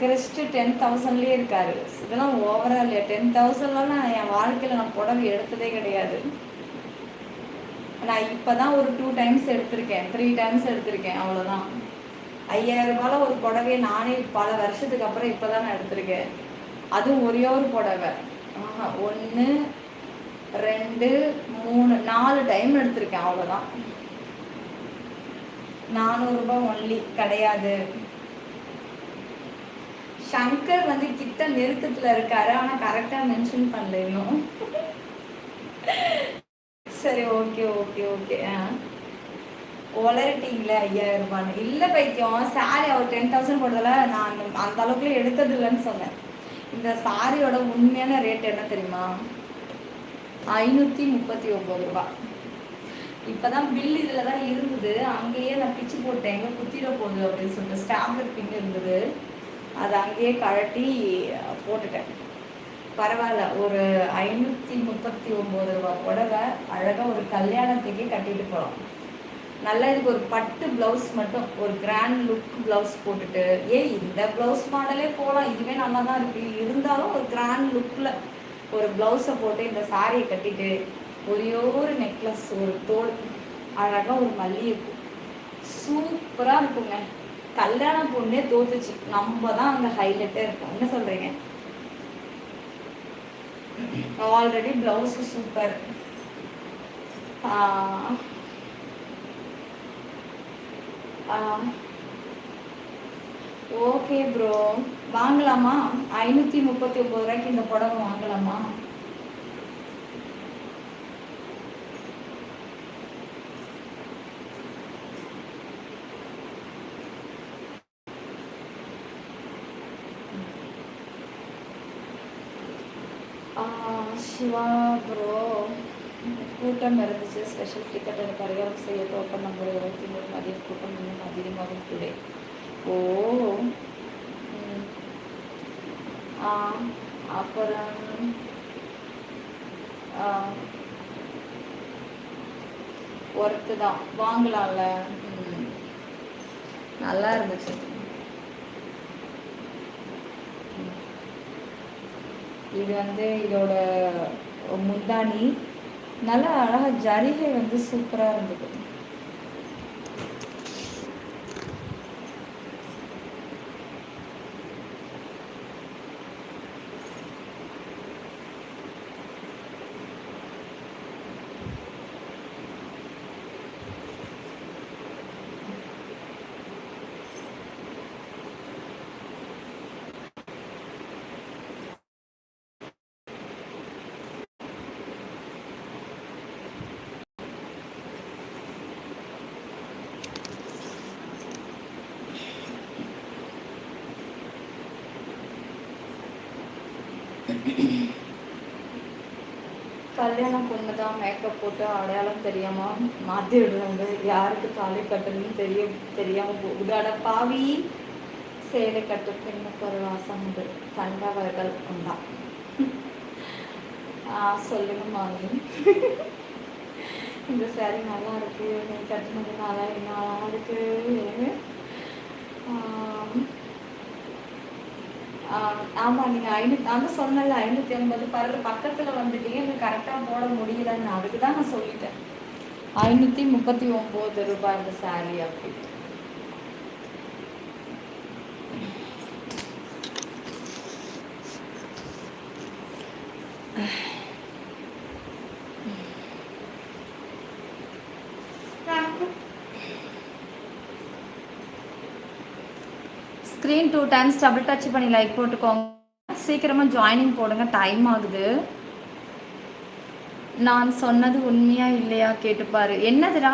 கிறிஸ்ட்டு 10,000லேயே இருக்காரு. இதெல்லாம் ஓவரா இல்லையா? 10,000லாம் நான் என் வாழ்க்கையில் நான் புடவை எடுத்ததே கிடையாது. நான் இப்போ தான் ஒரு 2 டைம்ஸ் எடுத்திருக்கேன், 3 டைம்ஸ் எடுத்திருக்கேன், அவ்வளோதான். 5000 ரூபாயில் ஒரு புடவையை நானே பல வருஷத்துக்கு அப்புறம் இப்போ தான் நான் எடுத்திருக்கேன். அதுவும் ஒரே ஒரு புடவை 1 2 3 4 டைம் எடுத்திருக்கேன், அவ்வளோதான். 400 ரூபாய் ஒன்லி கிடையாது. சங்கர் வந்து கிட்ட நெருக்கத்தில் இருக்காரு, ஆனால் கரெக்டாக மென்ஷன் பண்ணல இன்னும். சரி, ஓகே. ஒளரிட்டீங்களே 5000 ரூபான்னு. இல்லை பைத்தியம், சாரி அவர் 10,000 போடுறதுல நான் அந்த அளவுக்குலாம் எடுத்தது இல்லைன்னு சொன்னேன். இந்த சாரியோட உண்மையான ரேட் என்ன தெரியுமா? 539 ரூபாய். இப்போ தான் பில் இதில் தான் இருந்தது. அங்கேயே நான் பிச்சு போட்டேன், எங்கே குத்திட போகுது அப்படின்னு சொல்லிட்டு ஸ்டாப்லர் பின் இருந்தது, அதை அங்கேயே கழட்டி போட்டுட்டேன். பரவாயில்ல, ஒரு 539 ரூபா புடவை அழகாக ஒரு கல்யாணத்துக்கே கட்டிட்டு போகலாம். நல்லா இதுக்கு ஒரு பட்டு ப்ளவுஸ் மட்டும், ஒரு கிராண்ட் லுக் ப்ளவுஸ் போட்டுட்டு, இந்த ப்ளவுஸ் மாடலே போகலாம், இதுவே நல்லா தான் இருக்குது. இருந்தாலும் ஒரு கிராண்ட் லுக்கில் ஒரு ப்ளவுஸை போட்டு இந்த சாரியை கட்டிட்டு ஒரே ஒரு நெக்லஸ், ஒரு தோல், அழகாக ஒரு மல்லிகைப்பூ, சூப்பராக இருக்குங்க. கல்யாண பொண்ணே தோத்துச்சு, நம்ம தான் அங்கே ஹைலைட்டே இருக்கும். என்ன சொல்கிறீங்க? Already blouse super. Okay bro, வாங்கலாமா? 539 ரூபாய்க்கு இந்த புடவை வாங்கலாமா? சிவா ப்ரோ, கூட்டம் இருந்துச்சு, ஸ்பெஷல் டிக்கெட் எனக்கு பரிகாரம் செய்ய டோக்கன் நம்பர் 23 மதியம் கூட்டம் இன்னும் அதிகமாகும் டுடே. அப்புறம் ஒர்க்கு தான், வாங்கலாம்ல. நல்லா இருந்துச்சு. இது வந்து இதோட முந்தானி நல்லா அழகாக ஜரிகை வந்து சூப்பராக இருந்தது. கல்யாண பொண்ணு தான் மேக்கப் போட்டு அடையாளம் தெரியாமல் மாற்றி விடுறாங்க. யாருக்கு தாலி கட்டணும்னு தெரியாமல் போகுது. அட பாவி, சேலை கட்டு பெண்ணுக்கு ஒரு வாசம் உண்டு, கண்டவர்கள் உண்டா? சொல்லுங்க மாமி. இந்த சேரீ நல்லா இருக்கு, நீ கட்டினதுனால என்ன நல்லா இருக்கு. ஆமாம், நீங்கள் நான் சொன்னல 550 பரவாயில்ல, பக்கத்தில் வந்துட்டீங்க, எனக்கு கரெக்டாக போட முடியலன்னு. அதுக்கு தான் நான் சொல்லிட்டேன் 539 ரூபாய் இந்த சாரீ அப்படி. ஸ்க்ரீன் 2 times டபுள் டச் பண்ணி லைக் போட்டுக்கோங்க. சீக்கிரமாக ஜாயினிங் போடுங்க, டைம் ஆகுது. நான் சொன்னது உண்மையா இல்லையா கேட்டுப்பாரு. என்னதுடா?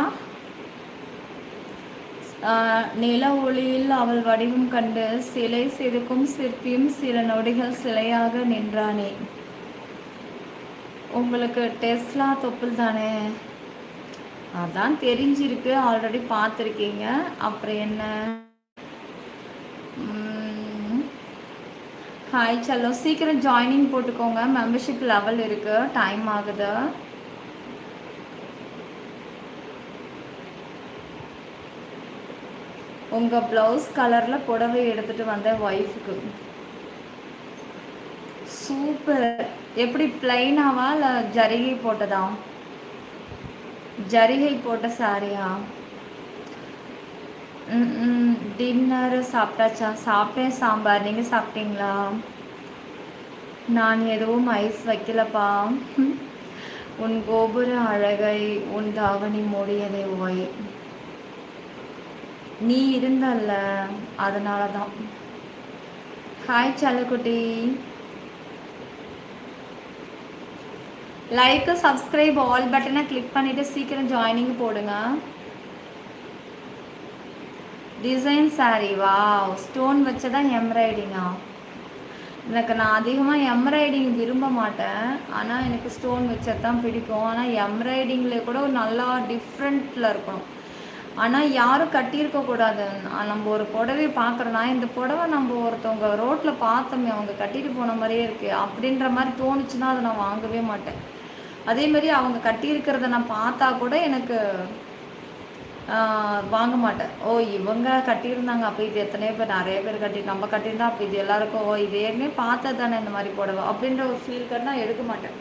நில ஒளியில் அவள் வடிவம் கண்டு சிலை செதுக்கும் சிற்பியும் சில நொடிகள் சிலையாக நின்றானே. உங்களுக்கு டெஸ்லா தொப்புள் தானே? அதான் தெரிஞ்சிருக்கு, ஆல்ரெடி பார்த்துருக்கீங்க. அப்புறம் என்ன? ஹாய் சலோ, சீக்கிரம் ஜாயினிங் போட்டுக்கோங்க, மெம்பர்ஷிப் லெவல் இருக்குது, டைம் ஆகுது. உங்கள் ப்ளவுஸ் கலரில் புடவை எடுத்துகிட்டு வந்தேன் ஒய்ஃபுக்கு. சூப்பர். எப்படி பிளைனாவா இல்லை ஜரிகை போட்டதா? ஜரிகை போட்ட சாரியா? டின்னர் சாப்பிட்டாச்சா? சாப்பிட்டேன், சாம்பார். நீங்கள் சாப்பிட்டீங்களா? நான் எதுவும் ஐஸ் வைக்கலப்பா. உன் கோபுர அழகை உன் தாவணி மூடியதை ஓய். நீ இருந்தல்ல, அதனால தான். ஹாய் சலக்குட்டி. லைக்கு சப்ஸ்கிரைப் ஆல் பட்டனை கிளிக் பண்ணிவிட்டு சீக்கிரம் ஜாயினிங் போடுங்க. டிசைன் சாரீ வா, ஸ்டோன் வச்சதான் எம்ப்ராய்டிங்கா? எனக்கு நான் அதிகமாக எம்ப்ராய்டிங் விரும்ப மாட்டேன், ஆனால் எனக்கு ஸ்டோன் வச்சது தான் பிடிக்கும். ஆனால் எம்ப்ராய்டிங்கில் கூட ஒரு நல்லா டிஃப்ரெண்ட்டில் இருக்கணும். ஆனால் யாரும் கட்டியிருக்கக்கூடாது. நம்ம ஒரு புடவை பார்க்குறோன்னா, இந்த புடவை நம்ம ஒருத்தவங்க ரோட்டில் பார்த்தோமே, அவங்க கட்டிட்டு போன மாதிரியே இருக்குது அப்படின்ற மாதிரி தோணுச்சுன்னா அதை நான் வாங்கவே மாட்டேன். அதேமாரி அவங்க கட்டியிருக்கிறத நான் பார்த்தா கூட எனக்கு வாங்க மாட்டேன். ஓ, இவங்க கட்டியிருந்தாங்க, அப்போ இது எத்தனையோ பேர், நிறைய பேர் நம்ம கட்டியிருந்தா அப்போ இது எல்லாருக்கும், ஓ இது ஏற்கனவே பார்த்தது தானே இந்த மாதிரி புடவை அப்படின்ற ஒரு ஃபீல் கட் நான் எடுக்க மாட்டேன்.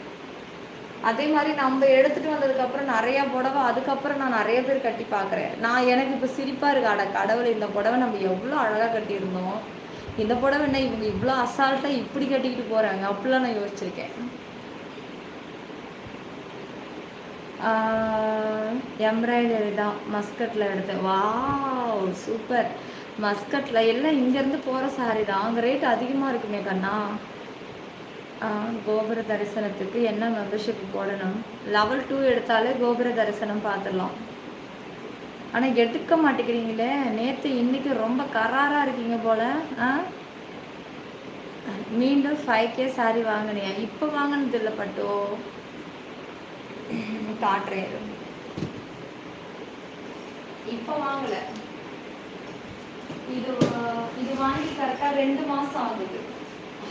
அதே மாதிரி நம்ம எடுத்துகிட்டு வந்ததுக்கப்புறம் நிறையா புடவை அதுக்கப்புறம் நான் நிறைய பேர் கட்டி பார்க்குறேன். எனக்கு இப்போ சிரிப்பாக இருக்கு. கடவுள், இந்த புடவை நம்ம எவ்வளோ அழகாக கட்டியிருந்தோம், இந்த புடவை என்ன இவங்க இவ்வளோ அசால்ட்டாக இப்படி கட்டிக்கிட்டு போகிறாங்க அப்படிலாம் நான் யோசிச்சிருக்கேன். எம்ப்ராய்டரி தான் மஸ்கட்டில் எடுத்தேன். வா சூப்பர். மஸ்கட்டில் எல்லாம் இங்கேருந்து போகிற சாரி தான், அங்கே ரேட் அதிகமாக இருக்குமே கண்ணா. கோபுர தரிசனத்துக்கு என்ன மெம்பர்ஷிப் போடணும்? லெவல் 2 எடுத்தாலே கோபுர தரிசனம் பார்த்துடலாம். ஆனால் எடுக்க மாட்டேங்கிறீங்களே. நேற்று இன்றைக்கி ரொம்ப கராராக இருக்கீங்க போல். மீண்டும் 5K சாரி வாங்கினியா? இப்போ வாங்கினது இல்லை பட்டோ, காட்டுறேன். இப்போ வாங்கல, இது வாங்கி கரெக்டாக 2 மாதம் ஆகுது.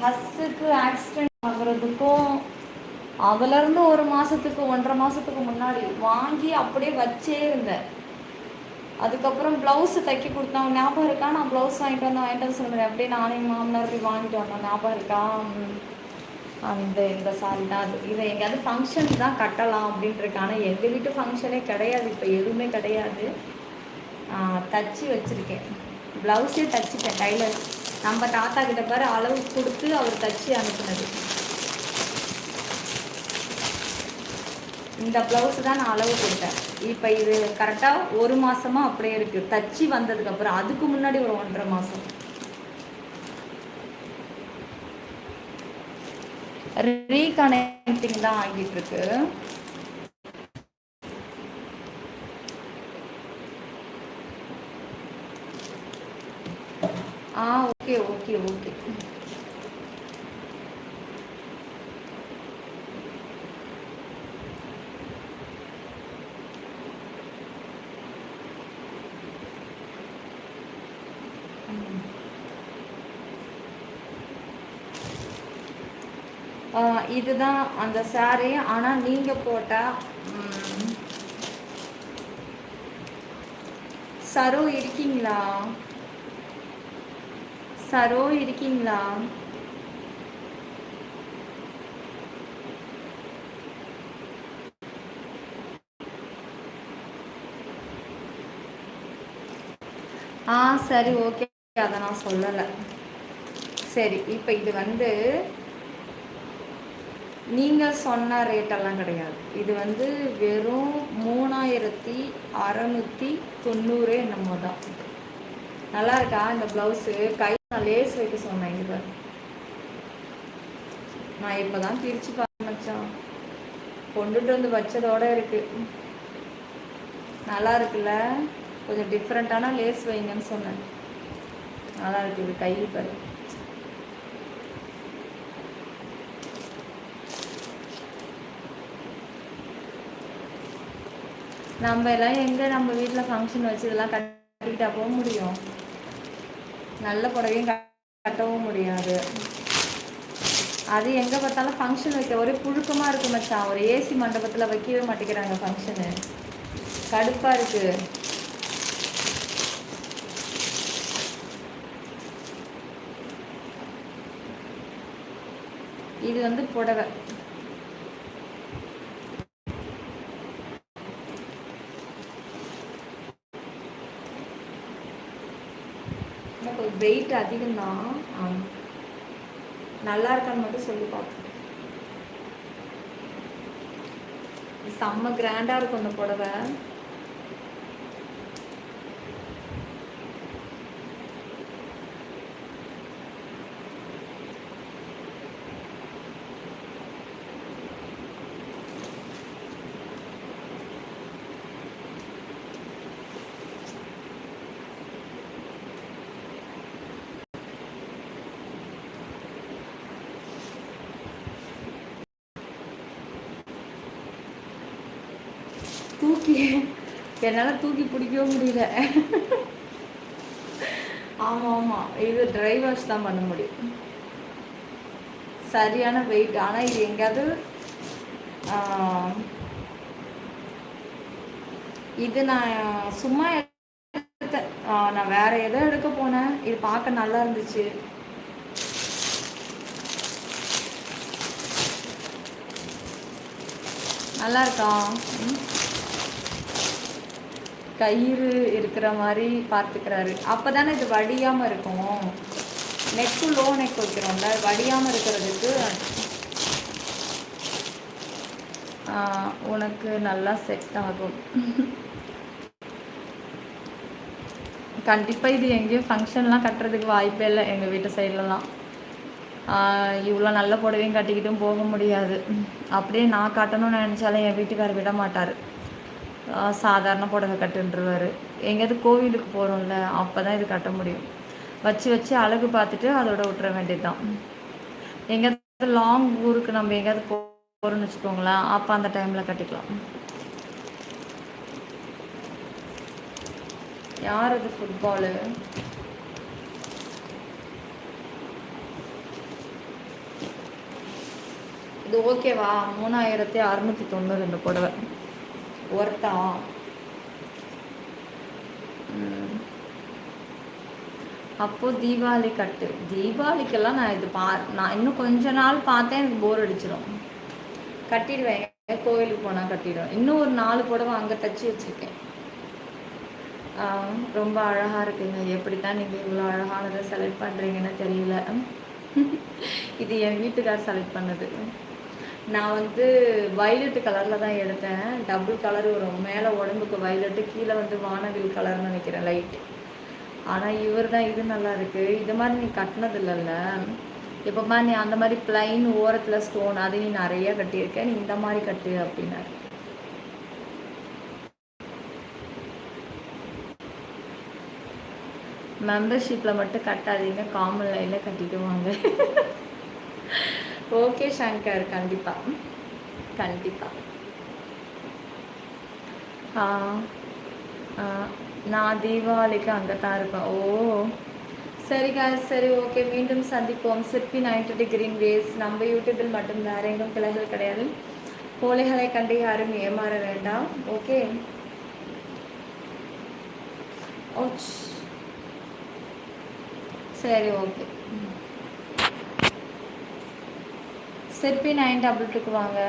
ஹஸ்ஸுக்கு ஆக்சிடென்ட் ஆகுறதுக்கும் அதுலேருந்து 1 மாதத்துக்கு 1.5 மாதத்துக்கு முன்னாடி வாங்கி அப்படியே வச்சே இருந்தேன். அதுக்கப்புறம் ப்ளவுஸு தைக்க கொடுத்தேன், ஞாபகம் இருக்கா? நான் ப்ளவுஸ் வாங்கிட்டு வந்து சொல்லுறேன். அப்படியே நானே மாமனார் போய் வாங்கிட்டு வந்தேன், ஞாபகம் இருக்கா? இந்த சாரி தான் அது. இதை எங்கேயாவது ஃபங்க்ஷனுக்கு தான் கட்டலாம் அப்படின்ட்டு இருக்கு. ஆனால் எங்கள் வீட்டு ஃபங்க்ஷனே கிடையாது, இப்போ எதுவுமே கிடையாது. தச்சு வச்சுருக்கேன், ப்ளவுஸே தச்சுட்டேன். டைலர் நம்ம தாத்தா கிட்ட பாரு அளவு கொடுத்து அவர் தச்சு அனுப்புனது. இந்த ப்ளவுஸு தான் நான் அளவு கொடுத்தேன். இப்போ இது கரெக்டாக 1 மாதமாக அப்படியே இருக்குது, தச்சு வந்ததுக்கப்புறம். அதுக்கு முன்னாடி ஒரு 1.5 மாதம் ரீகனெக்டிங் தான் ஆகிட்டு இருக்கு. Okay okay okay. இதுதான் அந்த சாரீ. ஆனால் நீங்கள் போட்ட சரோ இருக்கீங்களா? சரோ இருக்கீங்களா? சரி, ஓகே. அதை நான் சொல்லலை. சரி, இப்போ இது வந்து நீங்கள் சொன்ன ரேட்டெல்லாம் கிடையாது. இது வந்து வெறும் 3690 என்னமோ தான். நல்லா இருக்கா இந்த ப்ளவுஸு? கை நான் லேஸ் வைக்க சொன்னேன். இது நான் இப்போ தான் பிரித்து பார்க்க மச்சான். கொண்டுட்டு வந்து வச்சதோடு இருக்குது. நல்லா இருக்குல்ல? கொஞ்சம் டிஃப்ரெண்ட்டான லேஸ் வைங்கன்னு சொன்னேன். நல்லா இருக்குது. கை பாரு. நம்ம எல்லாம் எங்கே நம்ம வீட்டில் ஃபங்க்ஷன் வச்சு இதெல்லாம் கட்டிக்கிட்டா போக முடியும்? நல்ல புடவையும் கட்டவும் முடியாது. அது எங்கே பார்த்தாலும் ஃபங்க்ஷன் வைக்க ஒரே புழுக்கமாக இருக்குது மச்சான். ஒரு ஏசி மண்டபத்தில் வைக்கவே மாட்டேங்கிறாங்க ஃபங்க்ஷனு. கடுப்பாக இருக்குது. இது வந்து புடவை. கொஞ்சம் வெயிட் அதிகம்தான். நல்லா இருக்கான்னு மட்டும் சொல்லி பார்ப்போம். செம்ம கிராண்டாக இருக்கும் அந்த புடவை. தூக்கி என்னால் தூக்கி பிடிக்கவும் முடியல. ஆமாம் ஆமாம், இது டிரைவர்ஸ் தான் பண்ண முடியும். சரியான வெயிட். ஆனால் இது எங்கேயாவது இது நான் சும்மா எடுத்தேன். நான் வேற ஏதோ எடுக்க போனேன். இது பார்க்க நல்லா இருந்துச்சு. நல்லா இருக்கா? கயிறு இருக்கிற மாதிரி பார்த்துக்கிறாரு. அப்போ தானே இது வடியாமல் இருக்கும். நெக்கு லோ நெக் வைக்கிறோம்ல, வடியாமல் இருக்கிறதுக்கு. உனக்கு நல்லா செட் ஆகும். கண்டிப்பாக இது எங்கேயும் ஃபங்க்ஷன்லாம் கட்டுறதுக்கு வாய்ப்பே இல்லை எங்கள் வீட்டு சைட்லலாம். இவ்வளோ நல்ல புடவையும் கட்டிக்கிட்டும் போக முடியாது. அப்படியே நான் கட்டணும்னு நினச்சாலும் என் வீட்டுக்காரர் விட மாட்டார். சாதாரண புடவை கட்டுன்றுவார். எங்கேயாவது கோவிலுக்கு போகிறோம்ல, அப்போ தான் இது கட்ட முடியும். வச்சு வச்சு அழகு பார்த்துட்டு அதோட விட்டுற வேண்டியது தான். எங்கேயாவது லாங் ஊருக்கு நம்ம எங்கேயாவது போகிறோம்னு வச்சுக்கோங்களேன், அப்போ அந்த டைமில் கட்டிக்கலாம். யார் அது ஃபுட்பாலு? இது ஓகேவா? 3690 இந்த புடவை ஒர்த்தா? அப்போது தீபாவளி கட்டு. தீபாவளிக்கெல்லாம் நான் இது நான் இன்னும் கொஞ்ச நாள் பார்த்தேன், எனக்கு போர் அடிச்சிடும். கட்டிடுவேன். கோவிலுக்கு போனால் கட்டிடுவேன். இன்னும் ஒரு 4 புடவை அங்கே தச்சு வச்சுருக்கேன். ரொம்ப அழகாக இருக்குங்க. எப்படி தான் நீங்கள் இவ்வளோ அழகானதை செலக்ட் பண்ணுறீங்கன்னு தெரியல. இது என் வீட்டுக்கார் செலக்ட் பண்ணது. நான் வந்து வயலட்டு கலரில் தான் எடுத்தேன். டபுள் கலர் வரும். மேலே உடம்புக்கு வயலட்டு, கீழே வந்து வானவில் கலர்னு நினைக்கிறேன், லைட். ஆனால் இவர் தான் இது நல்லா இருக்குது. இது மாதிரி நீ கட்டினது இல்லைல்ல. எப்போமா நீ அந்த மாதிரி பிளைன் ஓரத்தில் ஸ்டோன் அது நீ நிறைய கட்டியிருக்க, நீ இந்த மாதிரி கட்டு அப்படின்னாரு. மெம்பர்ஷிப்பில் மட்டும் கட்டாதீங்க, காமன் லைனில் கட்டிட்டு வாங்க. ஓகே சங்கர், கண்டிப்பாக கண்டிப்பாக. நான் தீபாவளிக்கு அங்கே தான் இருப்பேன். ஓ, சரி guys, சரி ஓகே, மீண்டும் சந்திப்போம். சிற்பி 90 டிகிரி வேஸ் நம்ம யூடியூபில் மட்டும், வேற எங்கும் கிளைகள் கிடையாது. கோழைகளை கண்டு யாரும் ஏமாற வேண்டாம். ஓகே, ஓச், சரி ஓகே. சிற்பி 922 வாங்க.